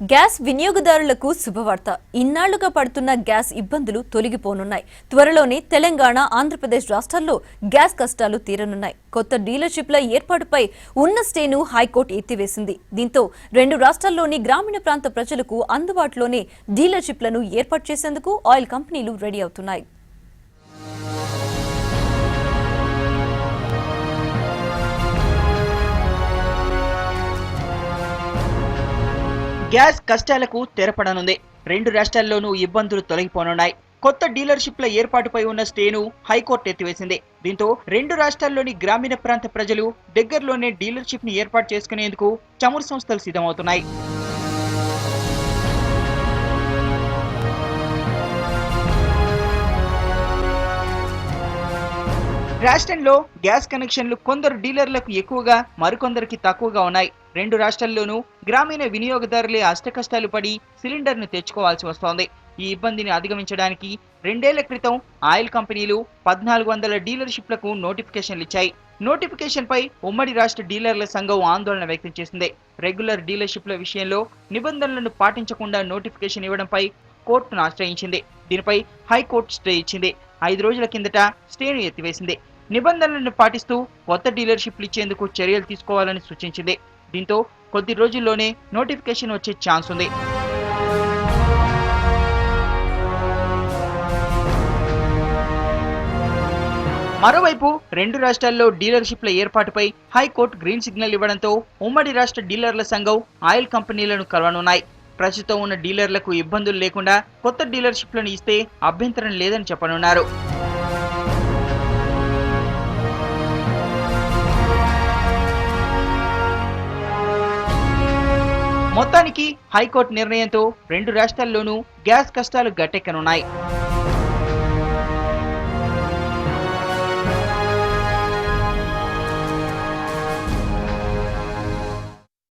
Gas వినియోగదారులకు శుభవార్త. ఇన్నాళ్లుగా పడుతున్న గ్యాస్ ఇబ్బందులు తొలగిపోనున్నాయి. త్వరలోనే తెలంగాణ, ఆంధ్రప్రదేశ్ రాష్ట్రాల్లో గ్యాస్ కష్టాలు తీరనున్నాయి. కొత్త డీలర్షిప్ల ఏర్పాటుపై ఉన్న స్టేను హైకోర్టు ఎత్తివేసింది. దీంతో రెండు రాష్ట్రాల్లోని గ్రామీణ ప్రాంత ప్రజలకు అందుబాటులోనే డీలర్షిప్లను ఏర్పాటు చేసేందుకు ఆయిల్ కంపెనీలు రెడీ అవుతున్నాయి. గ్యాస్ కష్టాలకు తెరపడనుంది. రెండు రాష్ట్రాల్లోనూ ఇబ్బందులు తొలగిపోనున్నాయి. కొత్త డీలర్షిప్ల ఏర్పాటుపై ఉన్న స్టేను హైకోర్టు ఎత్తివేసింది. దీంతో రెండు రాష్ట్రాల్లోని గ్రామీణ ప్రాంత ప్రజలు దగ్గరలోనే డీలర్షిప్ ని ఏర్పాటు చేసుకునేందుకు చమురు సంస్థలు సిద్ధమవుతున్నాయి. రాష్ట్రంలో గ్యాస్ కనెక్షన్లు కొందరు డీలర్లకు ఎక్కువగా, మరికొందరికి తక్కువగా ఉన్నాయి. రెండు రాష్ట్రాల్లోనూ గ్రామీణ వినియోగదారులే అష్టకష్టాలు పడి సిలిండర్ను తెచ్చుకోవాల్సి వస్తోంది. ఈ ఇబ్బందిని అధిగమించడానికి 2 ఏళ్ల క్రితం ఆయిల్ కంపెనీలు 1400 డీలర్షిప్లకు నోటిఫికేషన్లు ఇచ్చాయి. నోటిఫికేషన్పై ఉమ్మడి రాష్ట్ర డీలర్ల సంఘం ఆందోళన వ్యక్తం చేసింది. రెగ్యులర్ డీలర్షిప్ల విషయంలో నిబంధనలను పాటించకుండా నోటిఫికేషన్ ఇవ్వడంపై కోర్టును ఆశ్రయించింది. దీనిపై హైకోర్టు స్టే ఇచ్చింది. 5 రోజుల కిందట స్టేను ఎత్తివేసింది. నిబంధనలను పాటిస్తూ కొత్త డీలర్షిప్లు ఇచ్చేందుకు చర్యలు తీసుకోవాలని సూచించింది. దీంతో కొద్ది రోజుల్లోనే నోటిఫికేషన్ వచ్చే ఛాన్స్ ఉంది. మరోవైపు రెండు రాష్ట్రాల్లో డీలర్షిప్ల ఏర్పాటుపై హైకోర్టు గ్రీన్ సిగ్నల్ ఇవ్వడంతో ఉమ్మడి రాష్ట్ర డీలర్ల సంఘం ఆయిల్ కంపెనీలను కలవనున్నాయి. ప్రస్తుతం ఉన్న డీలర్లకు ఇబ్బందులు లేకుండా కొత్త డీలర్షిప్లను ఇస్తే అభ్యంతరం లేదని చెప్పనున్నారు. మొత్తానికి హైకోర్టు నిర్ణయంతో రెండు రాష్ట్రాల్లోనూ గ్యాస్ కష్టాలు గట్టెక్కనున్నాయి.